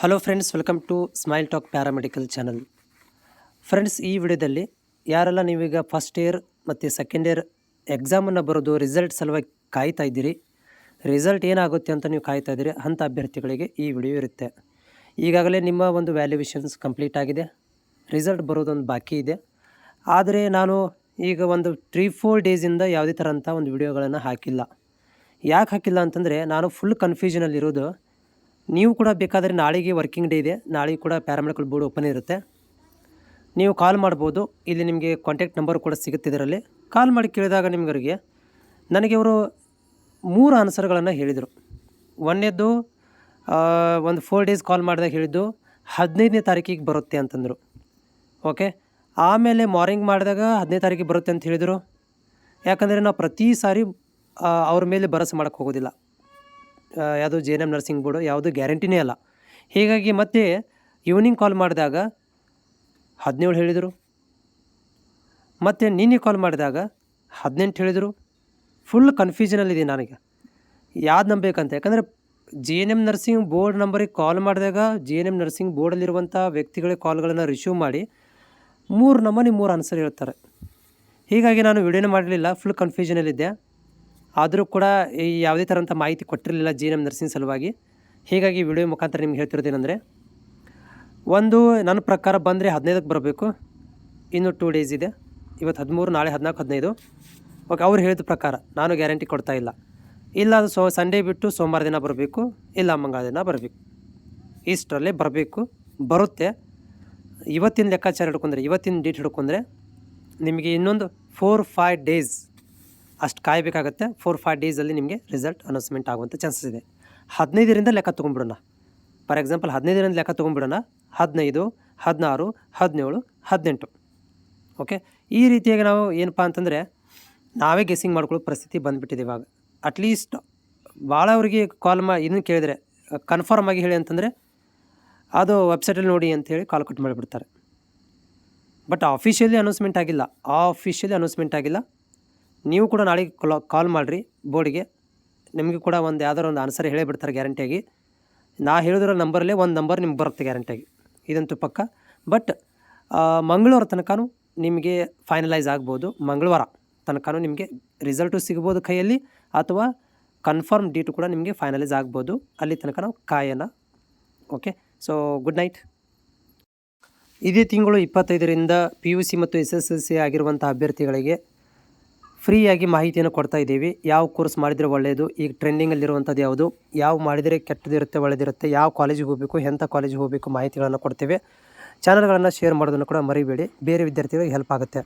Hello friends, welcome to smile talk paramedical channel. Friends, ಈ ವಿಡಿಯೋದಲ್ಲಿ ಯಾರೆಲ್ಲ ನೀವೀಗ ಫಸ್ಟ್ ಇಯರ್ ಮತ್ತು ಸೆಕೆಂಡ್ ಇಯರ್ ಎಕ್ಸಾಮನ್ನು ಬರೋದು ರಿಸಲ್ಟ್ ಸಲುವಾಗಿ ಕಾಯ್ತಾ ಇದ್ದೀರಿ, ರಿಸಲ್ಟ್ ಏನಾಗುತ್ತೆ ಅಂತ ನೀವು ಕಾಯ್ತಾ ಇದ್ದೀರಿ ಅಂಥ ಅಭ್ಯರ್ಥಿಗಳಿಗೆ ಈ ವಿಡಿಯೋ ಇರುತ್ತೆ. ಈಗಾಗಲೇ ನಿಮ್ಮ ಒಂದು ವ್ಯಾಲ್ಯುವೇಷನ್ಸ್ ಕಂಪ್ಲೀಟ್ ಆಗಿದೆ, ರಿಸಲ್ಟ್ ಬರೋದೊಂದು ಬಾಕಿ ಇದೆ. ಆದರೆ ನಾನು ಈಗ ಒಂದು 3-4 ಡೇಸಿಂದ ಯಾವುದೇ ಥರ ಅಂಥ ಒಂದು ವಿಡಿಯೋಗಳನ್ನು ಹಾಕಿಲ್ಲ. ಯಾಕೆ ಹಾಕಿಲ್ಲ ಅಂತಂದರೆ, ನಾನು ಫುಲ್ ಕನ್ಫ್ಯೂಷನಲ್ಲಿರೋದು. ನೀವು ಕೂಡ ಬೇಕಾದರೆ ನಾಳೆಗೆ ವರ್ಕಿಂಗ್ ಡೇ ಇದೆ, ನಾಳೆಗೆ ಕೂಡ ಪ್ಯಾರಾಮೆಡಿಕಲ್ ಬೋರ್ಡ್ ಓಪನ್ ಇರುತ್ತೆ. ನೀವು ಕಾಲ್ ಮಾಡ್ಬೋದು, ಇಲ್ಲಿ ನಿಮಗೆ ಕಾಂಟ್ಯಾಕ್ಟ್ ನಂಬರ್ ಕೂಡ ಸಿಗುತ್ತೆ. ಇದರಲ್ಲಿ ಕಾಲ್ ಮಾಡಿ ಕೇಳಿದಾಗ ನಿಮಗರಿಗೆ ನನಗೆ ಅವರು 3 ಆನ್ಸರ್ಗಳನ್ನು ಹೇಳಿದರು. ಒಂದನೇದು ಒಂದು 4 ಡೇಸ್ ಕಾಲ್ ಮಾಡಿದಾಗ ಹೇಳಿದ್ದು 15ನೇ ತಾರೀಕಿಗೆ ಬರುತ್ತೆ ಅಂತಂದರು. ಓಕೆ, ಆಮೇಲೆ ಮಾರ್ನಿಂಗ್ ಮಾಡಿದಾಗ 15ನೇ ತಾರೀಕಿಗೆ ಬರುತ್ತೆ ಅಂತ ಹೇಳಿದರು. ಯಾಕಂದರೆ ನಾವು ಪ್ರತಿ ಸಾರಿ ಅವ್ರ ಮೇಲೆ ಭರವಸೆ ಮಾಡೋಕ್ಕೆ ಹೋಗೋದಿಲ್ಲ. ಯಾವುದು JNM ನರ್ಸಿಂಗ್ ಬೋರ್ಡು ಯಾವುದು ಗ್ಯಾರಂಟಿನೇ ಅಲ್ಲ. ಹೀಗಾಗಿ ಮತ್ತೆ ಈವ್ನಿಂಗ್ ಕಾಲ್ ಮಾಡಿದಾಗ 17 ಹೇಳಿದರು, ಮತ್ತು ನಿನ್ನೆ ಕಾಲ್ ಮಾಡಿದಾಗ 18 ಹೇಳಿದರು. ಫುಲ್ ಕನ್ಫ್ಯೂಷನಲ್ಲಿದೆ ನನಗೆ ಯಾವ್ದು ನಂಬಬೇಕಂತ. ಯಾಕಂದರೆ JNM ನರ್ಸಿಂಗ್ ಬೋರ್ಡ್ ನಂಬರಿಗೆ ಕಾಲ್ ಮಾಡಿದಾಗ JNM ನರ್ಸಿಂಗ್ ಬೋರ್ಡಲ್ಲಿರುವಂಥ ವ್ಯಕ್ತಿಗಳಿಗೆ ಕಾಲ್ಗಳನ್ನು ರಿಸೀವ್ ಮಾಡಿ 3 ಆನ್ಸರ್ ಹೇಳ್ತಾರೆ. ಹೀಗಾಗಿ ನಾನು ವಿಡಿಯೋನೇ ಮಾಡಲಿಲ್ಲ, ಫುಲ್ ಕನ್ಫ್ಯೂಷನಲ್ಲಿದ್ದೆ. ಆದರೂ ಕೂಡ ಈ ಯಾವುದೇ ಥರಂಥ ಮಾಹಿತಿ ಕೊಟ್ಟಿರಲಿಲ್ಲ JNM ನರ್ಸಿಂಗ್ ಸಲುವಾಗಿ. ಹೀಗಾಗಿ ವಿಡಿಯೋ ಮುಖಾಂತರ ನಿಮ್ಗೆ ಹೇಳ್ತಿರೋದೇನೆಂದರೆ, ಒಂದು ನನ್ನ ಪ್ರಕಾರ ಬಂದರೆ 15ಕ್ಕೆ ಬರಬೇಕು, ಇನ್ನು 2 ಡೇಸ್ ಇದೆ. ಇವತ್ತು 13, ನಾಳೆ 14, 15. ಓಕೆ, ಅವ್ರು ಹೇಳಿದ ಪ್ರಕಾರ ನಾನು ಗ್ಯಾರಂಟಿ ಕೊಡ್ತಾ ಇಲ್ಲ. ಇಲ್ಲ ಅದು ಸಂಡೇ ಬಿಟ್ಟು ಸೋಮವಾರ ದಿನ ಬರಬೇಕು, ಇಲ್ಲ ಮಂಗಳವಾರ ದಿನ ಬರಬೇಕು, ಇಷ್ಟರಲ್ಲೇ ಬರಬೇಕು. ಬರುತ್ತೆ. ಇವತ್ತಿನ ಲೆಕ್ಕಾಚಾರ ಹಿಡ್ಕೊಂಡ್ರೆ, ಇವತ್ತಿನ ಡೇಟ್ ಹಿಡ್ಕೊಂಡ್ರೆ ನಿಮಗೆ ಇನ್ನೊಂದು 4-5 ಡೇಸ್ ಅಷ್ಟು ಕಾಯಬೇಕಾಗತ್ತೆ. 4-5 ಡೇಸಲ್ಲಿ ನಿಮಗೆ ರಿಸಲ್ಟ್ ಅನೌನ್ಸ್ಮೆಂಟ್ ಆಗುವಂಥ ಚಾನ್ಸಸ್ ಇದೆ. 15ರಿಂದ ಲೆಕ್ಕ ತೊಗೊಂಡ್ಬಿಡೋಣ. ಫಾರ್ ಎಕ್ಸಾಂಪಲ್ 15ರಿಂದ ಲೆಕ್ಕ ತೊಗೊಂಡ್ಬಿಡೋಣ. 15, 16, 17, 18. ಓಕೆ, ಈ ರೀತಿಯಾಗಿ ನಾವು ಏನಪ್ಪ ಅಂತಂದರೆ ನಾವೇ ಗೆಸ್ಸಿಂಗ್ ಮಾಡ್ಕೊಳ್ಳೋ ಪರಿಸ್ಥಿತಿ ಬಂದುಬಿಟ್ಟಿದೆ ಇವಾಗ. ಅಟ್ಲೀಸ್ಟ್ ಭಾಳ ಅವರಿಗೆ ಕಾಲ್ ಇದನ್ನು ಕೇಳಿದರೆ ಕನ್ಫರ್ಮ್ ಆಗಿ ಹೇಳಿ ಅಂತಂದರೆ ಅದು ವೆಬ್ಸೈಟಲ್ಲಿ ನೋಡಿ ಅಂಥೇಳಿ ಕಾಲ್ ಕಟ್ ಮಾಡಿಬಿಡ್ತಾರೆ. ಬಟ್ ಆಫಿಷಿಯಲಿ ಅನೌನ್ಸ್ಮೆಂಟ್ ಆಗಿಲ್ಲ. ನೀವು ಕೂಡ ನಾಳೆಗೆ ಕಾಲ್ ಮಾಡಿರಿ ಬೋರ್ಡಿಗೆ, ನಿಮಗೆ ಕೂಡ ಒಂದು ಯಾವ್ದಾರು ಒಂದು ಆನ್ಸರ್ ಹೇಳೇ ಬಿಡ್ತಾರೆ ಗ್ಯಾರಂಟಿಯಾಗಿ. ನಾ ಹೇಳಿದಿರೋ ನಂಬರಲ್ಲೇ ಒಂದು ನಂಬರ್ ನಿಮ್ಗೆ ಬರುತ್ತೆ ಗ್ಯಾರಂಟಿಯಾಗಿ, ಇದಂತೂ ಪಕ್ಕ. ಬಟ್ ಮಂಗಳವಾರ ತನಕನೂ ನಿಮಗೆ ಫೈನಲೈಸ್ ಆಗ್ಬೋದು. ಮಂಗಳವಾರ ತನಕನೂ ನಿಮಗೆ ರಿಸಲ್ಟು ಸಿಗ್ಬೋದು ಕೈಯಲ್ಲಿ, ಅಥವಾ ಕನ್ಫರ್ಮ್ ಡೇಟು ಕೂಡ ನಿಮಗೆ ಫೈನಲೈಸ್ ಆಗ್ಬೋದು. ಅಲ್ಲಿ ತನಕ ನಾವು ಕಾಯೋಣ. Okay, so good night. ಇದೇ ತಿಂಗಳು 25ರಿಂದ PUC ಮತ್ತು SSLC ಆಗಿರುವಂಥ ಅಭ್ಯರ್ಥಿಗಳಿಗೆ ಫ್ರೀಯಾಗಿ ಮಾಹಿತಿಯನ್ನು ಕೊಡ್ತಾ ಇದ್ದೀವಿ. ಯಾವ ಕೋರ್ಸ್ ಮಾಡಿದರೆ ಒಳ್ಳೆಯದು, ಈಗ ಟ್ರೆಂಡಿಂಗಲ್ಲಿರುವಂಥದ್ದು ಯಾವುದು, ಯಾವ ಮಾಡಿದರೆ ಕೆಟ್ಟದಿರುತ್ತೆ ಒಳ್ಳೆಯದಿರುತ್ತೆ, ಯಾವ ಕಾಲೇಜಿಗೆ ಹೋಗಬೇಕು, ಎಂಥ ಕಾಲೇಜಿಗೆ ಹೋಗಬೇಕು, ಮಾಹಿತಿಗಳನ್ನು ಕೊಡ್ತೇವೆ. ಚಾನಲ್ಗಳನ್ನು ಶೇರ್ ಮಾಡೋದನ್ನು ಕೂಡ ಮರಿಬೇಡಿ, ಬೇರೆ ವಿದ್ಯಾರ್ಥಿಗಳಿಗೆ ಹೆಲ್ಪ್ ಆಗುತ್ತೆ.